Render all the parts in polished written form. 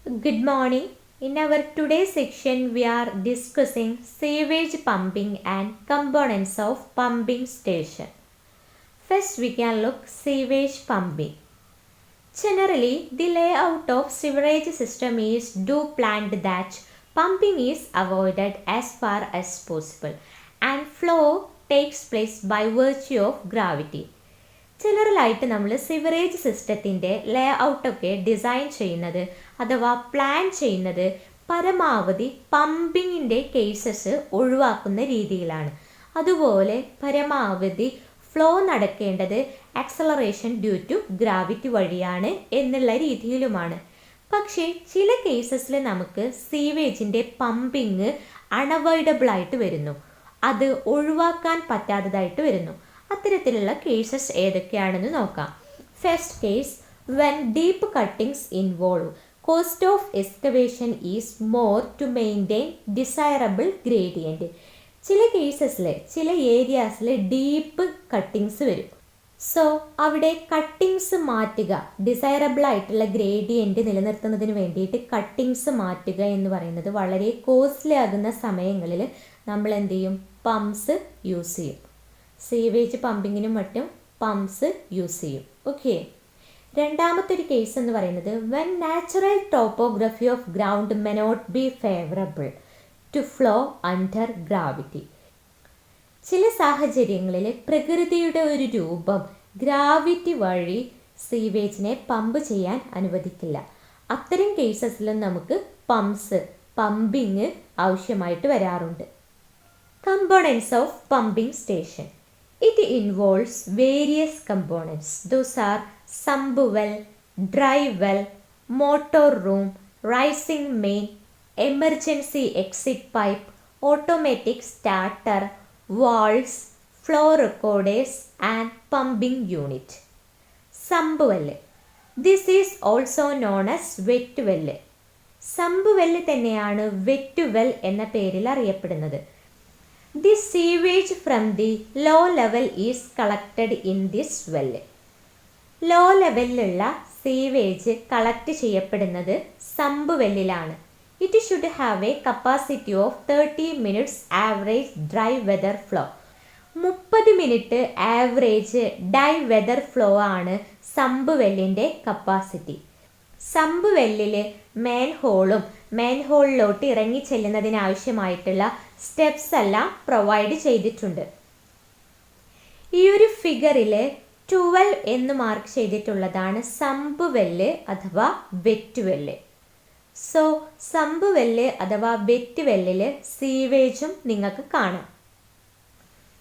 Good morning. In our today's section, we are discussing sewage pumping and components of pumping station. First, we can look sewage pumping. Generally, the layout of sewerage system is do planned that pumping is avoided as far as possible and flow takes place by virtue of gravity. ജനറലായിട്ട് നമ്മൾ sewerage സിസ്റ്റത്തിൻ്റെ ലേ ഔട്ടൊക്കെ design ചെയ്യുന്നത് അഥവാ plan ചെയ്യുന്നത് പരമാവധി പമ്പിങ്ങിൻ്റെ cases ഒഴിവാക്കുന്ന രീതിയിലാണ്. അതുപോലെ പരമാവധി ഫ്ലോ നടക്കേണ്ടത് ആക്സലറേഷൻ ഡ്യൂ ടു ഗ്രാവിറ്റി വഴിയാണ് എന്നുള്ള രീതിയിലുമാണ്. പക്ഷേ ചില കേസസിൽ നമുക്ക് സീവേജിൻ്റെ പമ്പിങ് അൺഅവോയ്ഡബിളായിട്ട് വരുന്നു, അത് ഒഴിവാക്കാൻ പറ്റാത്തതായിട്ട് വരുന്നു. അത്തരത്തിലുള്ള കേസസ് ഏതൊക്കെയാണെന്ന് നോക്കാം. First case, when deep cuttings involve cost of excavation is more to maintain desirable gradient. ചില കേസസിൽ ചില ഏരിയാസിൽ ഡീപ്പ് കട്ടിങ്സ് വരും. സോ അവിടെ കട്ടിങ്സ് മാറ്റുക, ഡിസൈറബിൾ ആയിട്ടുള്ള ഗ്രേഡിയൻറ്റ് നിലനിർത്തുന്നതിന് വേണ്ടിയിട്ട് കട്ടിങ്സ് മാറ്റുക എന്ന് പറയുന്നത് വളരെ കോസ്റ്റ്ലി ആകുന്ന സമയങ്ങളിൽ നമ്മൾ എന്ത് ചെയ്യും? പമ്പ്സ് യൂസ് ചെയ്യും. സീവേജ് പമ്പിങ്ങിനും മറ്റും പമ്പ്സ് യൂസ് ചെയ്യും. ഓക്കെ. രണ്ടാമത്തെ ഒരു കേസ് എന്ന് പറയുന്നത് when natural topography of ground may not be favourable to flow under gravity. ചില സാഹചര്യങ്ങളിൽ പ്രകൃതിയുടെ ഒരു രൂപം ഗ്രാവിറ്റി വഴി സീവേജിനെ പമ്പ് ചെയ്യാൻ അനുവദിക്കില്ല. അത്തരം കേസസിലും നമുക്ക് പമ്പിങ് ആവശ്യമായിട്ട് വരാറുണ്ട്. Components of pumping station. It involves various components. Those are sump well, dry well, motor room, rising main, emergency exit pipe, automatic starter, valves, flow recorders and pumping unit. Sump well. This is also known as wet well. Sump well തന്നെയാണ് wet well എന്ന പേരിൽ അറിയപ്പെടുന്നത്. The sewage from the low level is collected in this well. Low ലെവലിലുള്ള sewage collect ചെയ്യപ്പെടുന്നത് sump വെല്ലിലാണ്. It should have a capacity of 30 minutes average dry weather flow. 30 minute average dry weather flow ആണ് sump വെല്ലിൻ്റെ capacity. Sump വെല്ലിൽ മെയിൻഹോളിലോട്ട് ഇറങ്ങി ചെല്ലുന്നതിനാവശ്യമായിട്ടുള്ള steps എല്ലാം പ്രൊവൈഡ് ചെയ്തിട്ടുണ്ട്. ഈ ഒരു ഫിഗറിൽ 12 എന്ന് മാർക്ക് ചെയ്തിട്ടുള്ളതാണ് സമ്പ് വെല്ല് അഥവാ വെറ്റ് വെല്ല്. സോ സമ്പ് വെല്ല് അഥവാ വെറ്റ് വെല്ലിൽ സീവേജും നിങ്ങൾക്ക് കാണാം.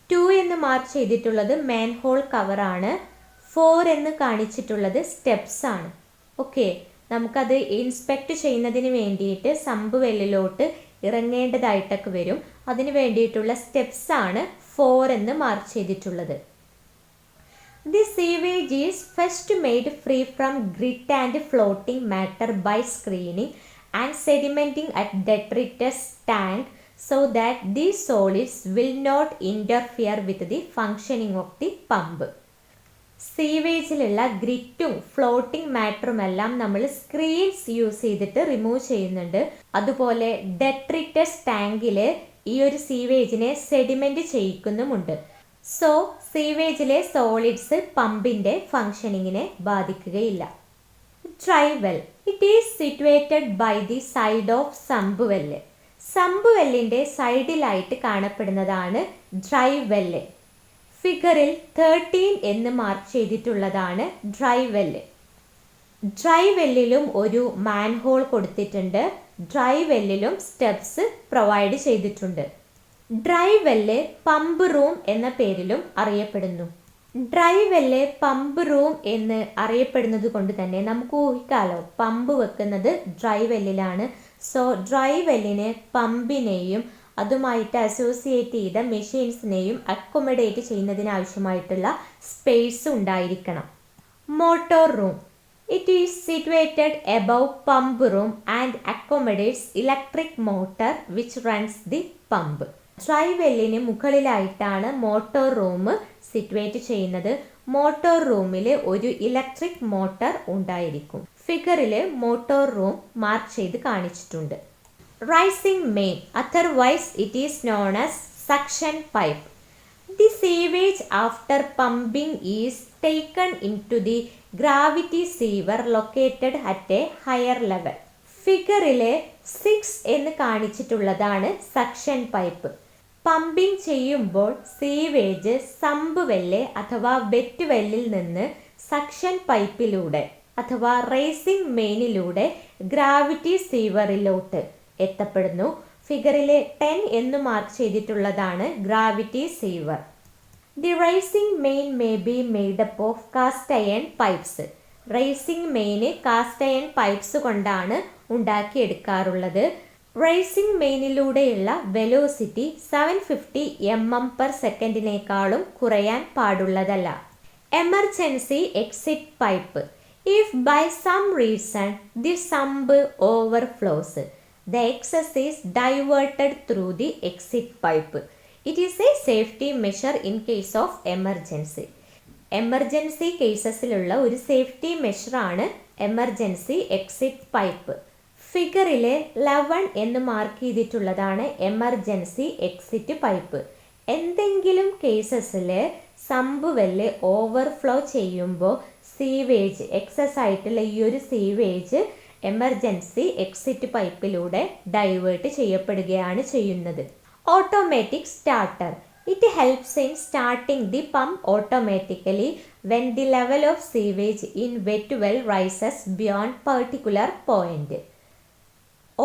2 എന്ന് മാർക്ക് ചെയ്തിട്ടുള്ളത് മെയിൻഹോൾ കവറാണ്. 4 എന്ന് കാണിച്ചിട്ടുള്ളത് സ്റ്റെപ്സ് ആണ്. ഓക്കെ, നമുക്കത് ഇൻസ്പെക്ട് ചെയ്യുന്നതിന് വേണ്ടിയിട്ട് സമ്പ് വെല്ലിലോട്ട് ഇറങ്ങേണ്ടതായിട്ടൊക്കെ വരും. അതിന് വേണ്ടിയിട്ടുള്ള സ്റ്റെപ്സ് ആണ് 4 എന്ന് മാർക്ക് ചെയ്തിട്ടുള്ളത്. The sewage is first made free from grit and floating matter by screening and sedimenting at detritus tank so that the solids will not interfere with the functioning of the pump. സീവേജിലുള്ള ഗ്രിറ്റും floating മാറ്ററും എല്ലാം നമ്മൾ screens use ചെയ്തിട്ട് remove ചെയ്യുന്നുണ്ട്. അതുപോലെ detritus ടാങ്കിൽ ഈ ഒരു സീവേജിനെ സെഡിമെന്റ് ചെയ്യിക്കുന്നുമുണ്ട്. സോ സീവേജിലെ സോളിഡ്സ് പമ്പിന്റെ ഫങ്ഷനിങ്ങിനെ ബാധിക്കുകയില്ല. Dry well. It is situated by the side of sump well. Sump വെല്ലിന്റെ സൈഡിലായിട്ട് കാണപ്പെടുന്നതാണ് ഡ്രൈ വെല്ല്. ഫിഗറിൽ 13 എന്ന് മാർക്ക് ചെയ്തിട്ടുള്ളതാണ് ഡ്രൈ വെല്ല്. ഡ്രൈ വെല്ലിലും ഒരു മാൻഹോൾ കൊടുത്തിട്ടുണ്ട്. ഡ്രൈ വെല്ലിലും സ്റ്റെപ്സ് പ്രൊവൈഡ് ചെയ്തിട്ടുണ്ട്. ഡ്രൈ വെല്ല് പമ്പ് റൂം എന്ന പേരിലും അറിയപ്പെടുന്നു. ഡ്രൈ വെല്ല് പമ്പ് റൂം എന്ന് അറിയപ്പെടുന്നത് കൊണ്ട് തന്നെ നമുക്ക് ഊഹിക്കാലോ പമ്പ് വെക്കുന്നത് ഡ്രൈ വെല്ലിലാണ്. സോ ഡ്രൈ വെല്ലിന് പമ്പിനെയും അതുമായിട്ട് അസോസിയേറ്റ് ചെയ്ത മെഷീൻസിനെയും അക്കോമഡേറ്റ് ചെയ്യുന്നതിനാവശ്യമായിട്ടുള്ള സ്പേസ് ഉണ്ടായിരിക്കണം. Motor room. It is situated above pump room and accommodates electric motor which runs the pump. Dry വെല്ലിന് മുകളിലായിട്ടാണ് മോട്ടോർ റൂം സിറ്റുവേറ്റ് ചെയ്യുന്നത്. മോട്ടോർ റൂമിൽ ഒരു ഇലക്ട്രിക് മോട്ടർ ഉണ്ടായിരിക്കും. ഫിഗറിൽ മോട്ടോർ റൂം മാർക്ക് ചെയ്ത് കാണിച്ചിട്ടുണ്ട്. Rising main, otherwise it is known as suction pipe. The sewage after pumping is taken into the gravity sewer located at a higher level. ഫിഗറിലെ 6 എന്ന് കാണിച്ചിട്ടുള്ളതാണ് suction pipe. Pumping ചെയ്യുമ്പോൾ sewage sump വെല്ല് അഥവാ wet വെല്ലിൽ നിന്ന് suction പൈപ്പിലൂടെ അഥവാ racing മെയിനിലൂടെ gravity സീവറിലോട്ട് എത്തപ്പെടുന്നു. ഫിഗറിലെ 10 എന്ന് mark ചെയ്തിട്ടുള്ളതാണ് gravity sewer. The rising main may be made up of cast iron pipes. Rising മെയിന് cast iron pipes കൊണ്ടാണ് ഉണ്ടാക്കിയെടുക്കാറുള്ളത്. റേസിംഗ് മെയിനിലൂടെയുള്ള വെലോസിറ്റി 750 mm/s കുറയാൻ പാടുള്ളതല്ല. Emergency exit pipe. If by some reason the sump overflows, the excess is diverted through the exit pipe. It is a safety measure in case of emergency. Emergency കേസസിലുള്ള ഒരു safety മെഷറാണ് emergency exit pipe. ഫിഗറിലെ 11 എന്ന് mark ചെയ്തിട്ടുള്ളതാണ് emergency exit pipe. എന്തെങ്കിലും കേസസിൽ sump well overflow ചെയ്യുമ്പോൾ sewage excess ആയിട്ടുള്ള ഈ ഒരു സീവേജ് എമർജൻസി എക്സിറ്റ് പൈപ്പിലൂടെ ഡൈവേർട്ട് ചെയ്യപ്പെടുകയാണ് ചെയ്യുന്നത്. Automatic starter. It helps in starting the pump automatically when the level of sewage in wet well rises beyond particular point.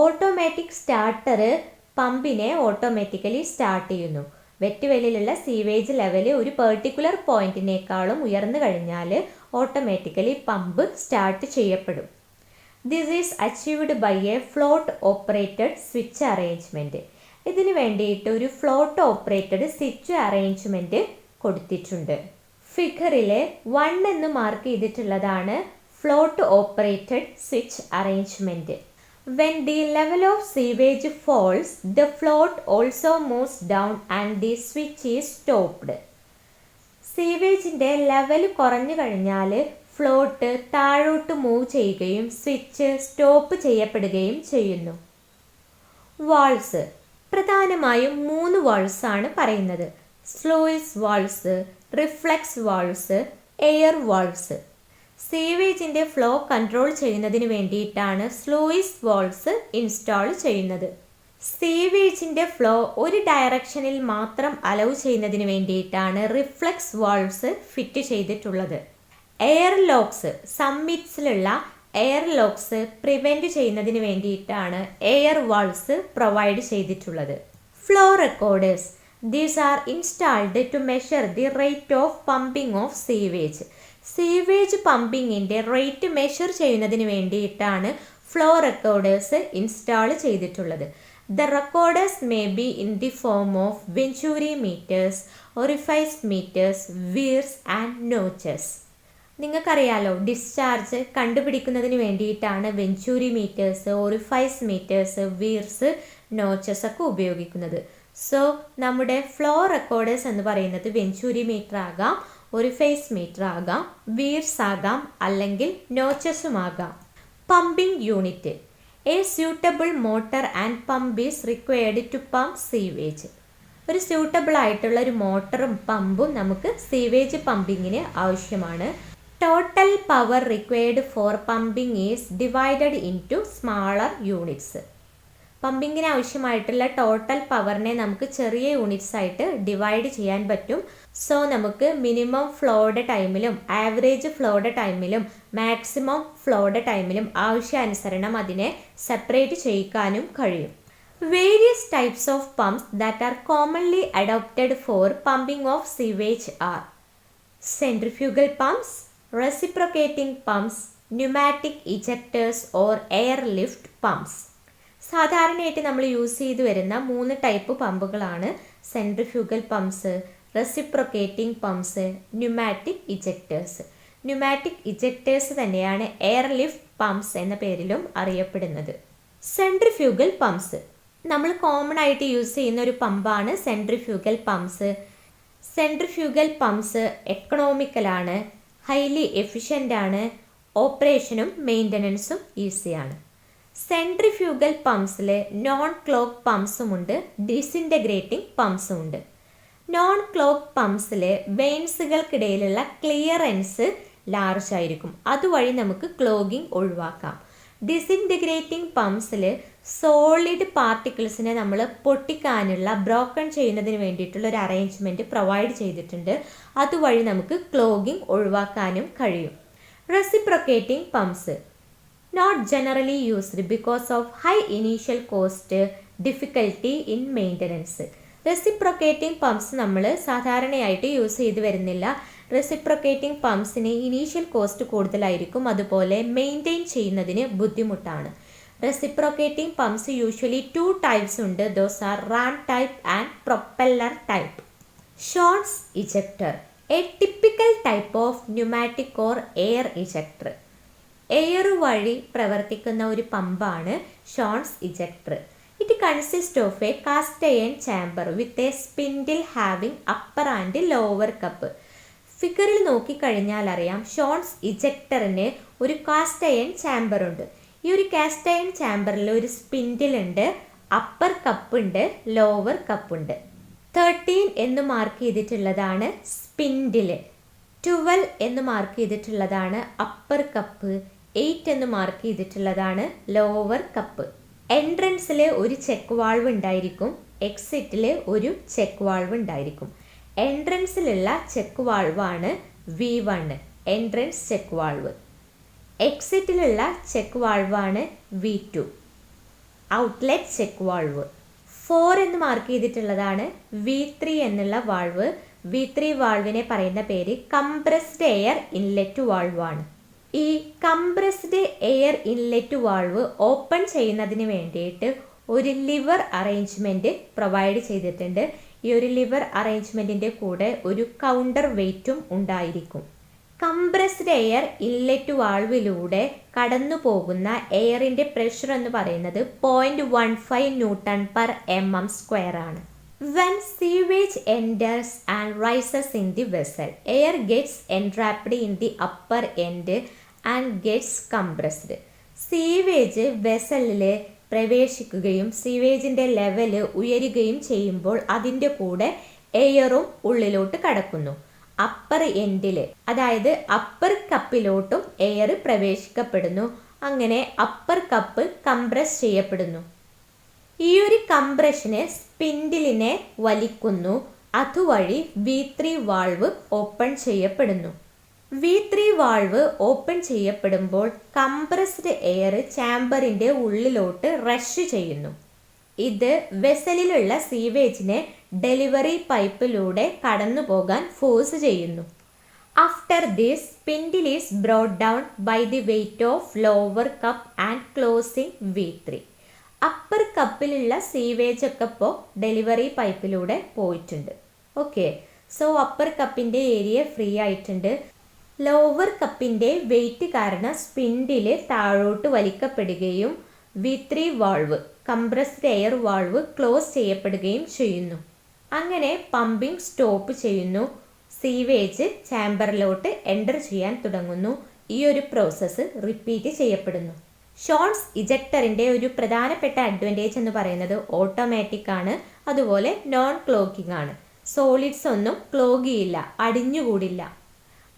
Automatic starter പമ്പിനെ automatically start ചെയ്യുന്നു. Wet വെല്ലിലുള്ള sewage level ഒരു particular പോയിന്റിനേക്കാളും ഉയർന്നു കഴിഞ്ഞാൽ ഓട്ടോമാറ്റിക്കലി പമ്പ് സ്റ്റാർട്ട് ചെയ്യപ്പെടും. This is achieved by a float operated switch arrangement. ഇതിന് വേണ്ടിയിട്ട് ഒരു ഫ്ലോട്ട് ഓപ്പറേറ്റഡ് സ്വിച്ച് അറേഞ്ച്മെൻറ്റ് കൊടുത്തിട്ടുണ്ട്. ഫിഗറിലെ 1 എന്ന് മാർക്ക് ചെയ്തിട്ടുള്ളതാണ് float operated switch arrangement. When the level of sewage falls the float also moves down and the switch is stopped. സീവേജിൻ്റെ level കുറഞ്ഞു കഴിഞ്ഞാൽ float താഴോട്ട് മൂവ് ചെയ്യുകയും സ്വിച്ച് സ്റ്റോപ്പ് ചെയ്യപ്പെടുകയും ചെയ്യുന്നു. വാൾസ്. പ്രധാനമായും 3 വാൾസ് ആണ് പറയുന്നത്. Sluice valves, reflux valves, air valves. സീവേജിൻ്റെ ഫ്ലോ കൺട്രോൾ ചെയ്യുന്നതിന് വേണ്ടിയിട്ടാണ് സ്ലൂയിസ് വാൾസ് ഇൻസ്റ്റാൾ ചെയ്യുന്നത്. സീവേജിൻ്റെ ഫ്ലോ ഒരു ഡയറക്ഷനിൽ മാത്രം അലൗ ചെയ്യുന്നതിന് വേണ്ടിയിട്ടാണ് റിഫ്ലക്സ് വാൾസ് ഫിറ്റ് ചെയ്തിട്ടുള്ളത്. Air locks. സമ്മിറ്റ്സിലുള്ള എയർ ലോക്സ് പ്രിവെൻറ്റ് ചെയ്യുന്നതിന് വേണ്ടിയിട്ടാണ് എയർ വാൾസ് പ്രൊവൈഡ് ചെയ്തിട്ടുള്ളത്. Flow recorders. These are installed to measure the rate of pumping of sewage. Sewage പമ്പിങ്ങിൻ്റെ റേറ്റ് മെഷർ ചെയ്യുന്നതിന് വേണ്ടിയിട്ടാണ് ഫ്ലോ റെക്കോർഡേഴ്സ് ഇൻസ്റ്റാൾ ചെയ്തിട്ടുള്ളത്. The recorders may be in the form of venturi meters, orifice meters, weirs and notches. നിങ്ങൾക്കറിയാലോ, discharge കണ്ടുപിടിക്കുന്നതിന് വേണ്ടിയിട്ടാണ് venturi meters, orifice meters, weirs, notches ഒക്കെ ഉപയോഗിക്കുന്നത്. So നമ്മുടെ ഫ്ലോ റെക്കോർഡേഴ്സ് എന്ന് പറയുന്നത് വെഞ്ചൂരി മീറ്റർ ആകാം, ഒറിഫൈസ് മീറ്റർ ആകാം, വീർസ് ആകാം, അല്ലെങ്കിൽ നോച്ചസും ആകാം. Pumping unit. A suitable motor and pump is required to pump sewage. ഒരു സ്യൂട്ടബിൾ ആയിട്ടുള്ള ഒരു മോട്ടറും പമ്പും നമുക്ക് സീവേജ് പമ്പിങ്ങിന് ആവശ്യമാണ്. Total power required for pumping is divided into smaller units. പമ്പിങ്ങിന് ആവശ്യമായിട്ടുള്ള ടോട്ടൽ പവറിനെ നമുക്ക് ചെറിയ യൂണിറ്റ്സ് ആയിട്ട് ഡിവൈഡ് ചെയ്യാൻ പറ്റും. സോ നമുക്ക് മിനിമം ഫ്ലോയുടെ ടൈമിലും ആവറേജ് ഫ്ലോയുടെ ടൈമിലും മാക്സിമം ഫ്ലോയുടെ ടൈമിലും ആവശ്യാനുസരണം അതിനെ സെപ്പറേറ്റ് ചെയ്യിക്കാനും കഴിയും. Various types of pumps that are commonly adopted for pumping of sewage are centrifugal pumps, reciprocating pumps, pneumatic ejectors or air lift pumps. സാധാരണയായിട്ട് നമ്മൾ യൂസ് ചെയ്തു വരുന്ന 3 ടൈപ്പ് പമ്പുകളാണ് centrifugal pumps, reciprocating pumps, pneumatic ejectors. Pneumatic ejectors തന്നെയാണ് air lift pumps എന്ന പേരിലും അറിയപ്പെടുന്നത്. Centrifugal pumps നമ്മൾ കോമൺ ആയിട്ട് യൂസ് ചെയ്യുന്ന ഒരു പമ്പാണ് സെൻട്രിഫ്യൂഗൽ പമ്പ്സ്. സെൻട്രിഫ്യൂഗൽ പമ്പ്സ് എക്കണോമിക്കലാണ്, ഹൈലി എഫിഷ്യൻ്റ് ആണ്, ഓപ്പറേഷനും മെയിൻ്റനൻസും ഈസിയാണ്. സെൻട്രിഫ്യൂഗൽ പമ്പ്സിൽ നോൺ ക്ലോക്ക് പമ്പ്സുമുണ്ട്, ഡിസിൻറ്റഗ്രേറ്റിംഗ് പമ്പ്സുമുണ്ട്. നോൺ ക്ലോക്ക് പമ്പ്സിൽ വെയിൻസുകൾക്കിടയിലുള്ള ക്ലിയറൻസ് ലാർജ് ആയിരിക്കും, അതുവഴി നമുക്ക് ക്ലോഗിങ് ഒഴിവാക്കാം. ഡിസിൻറ്റഗ്രേറ്റിംഗ് പമ്പ്സിൽ സോളിഡ് പാർട്ടിക്കിൾസിനെ നമ്മൾ പൊട്ടിക്കാനുള്ള ബ്രോക്കൺ ചെയ്യുന്നതിന് വേണ്ടിയിട്ടുള്ള ഒരു അറേഞ്ച്മെൻറ്റ് പ്രൊവൈഡ് ചെയ്തിട്ടുണ്ട്, അതുവഴി നമുക്ക് ക്ലോഗിങ് ഒഴിവാക്കാനും കഴിയും. Reciprocating pumps not generally used because of high initial cost, difficulty in maintenance. Reciprocating pumps നമ്മൾ സാധാരണയായിട്ട് യൂസ് ചെയ്ത് വരുന്നില്ല. റെസിപ്രൊക്കേറ്റിംഗ് പമ്പ്സിന് ഇനീഷ്യൽ കോസ്റ്റ് കൂടുതലായിരിക്കും, അതുപോലെ മെയിൻറ്റെയിൻ ചെയ്യുന്നതിന് ബുദ്ധിമുട്ടാണ്. റെസിപ്രൊക്കേറ്റിംഗ് പമ്പ്സ് യൂഷ്വലി 2 ടൈപ്സ് ഉണ്ട്. Those are ram type and propeller type. Shone's ejector, a typical type of pneumatic or air ejector. Air വഴി പ്രവർത്തിക്കുന്ന ഒരു പമ്പാണ് Shone's ejector. It consist of a cast iron chamber with a spindle having upper and lower cup. ഫിഗറിൽ നോക്കിക്കഴിഞ്ഞാൽ അറിയാം, ഷോൺസ് ഇജക്ടറിന് ഒരു cast iron chamber ഉണ്ട്. ഈ ഒരു കാസ്റ്റ് അയൺ ചാമ്പറിൽ ഒരു സ്പിൻഡിൽ ഉണ്ട്, അപ്പർ കപ്പ് ഉണ്ട്, ലോവർ കപ്പ് ഉണ്ട്. 13 എന്ന് മാർക്ക് ചെയ്തിട്ടുള്ളതാണ് സ്പിൻഡിൽ, 12 എന്ന് മാർക്ക് ചെയ്തിട്ടുള്ളതാണ് അപ്പർ കപ്പ്, 8 എന്ന് മാർക്ക് ചെയ്തിട്ടുള്ളതാണ് ലോവർ കപ്പ്. എൻട്രൻസിൽ ഒരു ചെക്ക് വാൾവ് ഉണ്ടായിരിക്കും, എക്സിറ്റിൽ ഒരു ചെക്ക് വാൾവ് ഉണ്ടായിരിക്കും. എൻട്രൻസിലുള്ള ചെക്ക് വാൾവാണ് V1, എൻട്രൻസ് ചെക്ക് വാൾവ്. എക്സിറ്റിലുള്ള ചെക്ക് വാൾവാണ് V2, ഔട്ട്ലെറ്റ് ചെക്ക് വാൾവ്. 4 എന്ന് മാർക്ക് ചെയ്തിട്ടുള്ളതാണ് V3 എന്നുള്ള വാൾവ്. V3 വാൾവിനെ പറയുന്ന പേര് കംപ്രസ്ഡ് എയർ ഇൻലെറ്റ് വാൾവാണ്. ഈ compressed air inlet valve open ചെയ്യുന്നതിന് വേണ്ടിയിട്ട് ഒരു ലിവർ അറേഞ്ച്മെൻറ്റ് പ്രൊവൈഡ് ചെയ്തിട്ടുണ്ട്. ഈ ഒരു ലിവർ അറേഞ്ച്മെൻറ്റിൻ്റെ കൂടെ ഒരു കൗണ്ടർ വെയ്റ്റും ഉണ്ടായിരിക്കും. കംപ്രസ്ഡ് എയർ ഇൻലെറ്റ് വാൾവിലൂടെ കടന്നു പോകുന്ന എയറിൻ്റെ പ്രഷർ എന്ന് പറയുന്നത് 0.15 Newton/mm² ആണ്. When sewage enters and rises in the vessel, air gets entrapped in the upper end and gets compressed. Sewage വെസലിൽ പ്രവേശിക്കുകയും സീവേജിൻ്റെ ലെവല് ഉയരുകയും ചെയ്യുമ്പോൾ അതിൻ്റെ കൂടെ എയറും ഉള്ളിലോട്ട് കടക്കുന്നു. അപ്പർ എൻഡിൽ, അതായത് അപ്പർ കപ്പിലോട്ടും എയർ പ്രവേശിക്കപ്പെടുന്നു. അങ്ങനെ അപ്പർ കപ്പ് കംപ്രസ് ചെയ്യപ്പെടുന്നു. ഈ ഒരു കംപ്രഷന് സ്പിൻഡിലിനെ വലിക്കുന്നു, അതുവഴി V3 വാൾവ് ഓപ്പൺ ചെയ്യപ്പെടുന്നു. V3 വാൾവ് ഓപ്പൺ ചെയ്യപ്പെടുമ്പോൾ കംപ്രസ്ഡ് എയർ ചാമ്പറിൻ്റെ ഉള്ളിലോട്ട് റഷ് ചെയ്യുന്നു. ഇത് വെസലിലുള്ള സീവേജിനെ ഡെലിവറി പൈപ്പിലൂടെ കടന്നു പോകാൻ ഫോഴ്സ് ചെയ്യുന്നു. After this, spindle is brought down by the weight of lower cup and closing V3. Upper കപ്പിലുള്ള സീവേജ് ഒക്കെ ഇപ്പോൾ ഡെലിവറി പൈപ്പിലൂടെ പോയിട്ടുണ്ട്. ഓക്കെ, സോ അപ്പർ കപ്പിൻ്റെ ഏരിയ ഫ്രീ ആയിട്ടുണ്ട്. ലോവർ കപ്പിൻ്റെ വെയിറ്റ് കാരണം സ്പിൻഡിൽ താഴോട്ട് വലിക്കപ്പെടുകയും V3 valve, compressed air valve close ചെയ്യപ്പെടുകയും ചെയ്യുന്നു. അങ്ങനെ പമ്പിംഗ് സ്റ്റോപ്പ് ചെയ്യുന്നു. സീവേജ് ചാമ്പറിലോട്ട് എൻ്റർ ചെയ്യാൻ തുടങ്ങുന്നു. ഈ ഒരു പ്രോസസ്സ് റിപ്പീറ്റ് ചെയ്യപ്പെടുന്നു. ഷോൺസ് ഇജക്ടറിൻ്റെ ഒരു പ്രധാനപ്പെട്ട അഡ്വാൻറ്റേജ് എന്ന് പറയുന്നത് ഓട്ടോമാറ്റിക് ആണ്, അതുപോലെ നോൺ ക്ലോക്കിംഗ് ആണ്. സോളിഡ്സ് ഒന്നും ക്ലോഗ് ചെയ്യില്ല, അടിഞ്ഞുകൂടില്ല.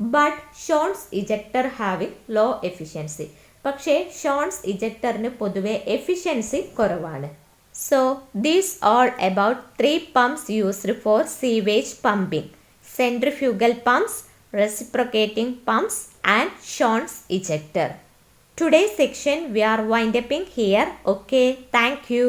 But Shone's ejector having low efficiency. പക്ഷേ ഷോൺസ് ഇജക്ടറിന് പൊതുവെ എഫിഷ്യൻസി കുറവാണ്. So these all about 3 pumps used for sewage pumping: centrifugal pumps, reciprocating pumps and Schon's ejector. Today's section we are wind upping here. Okay, thank you.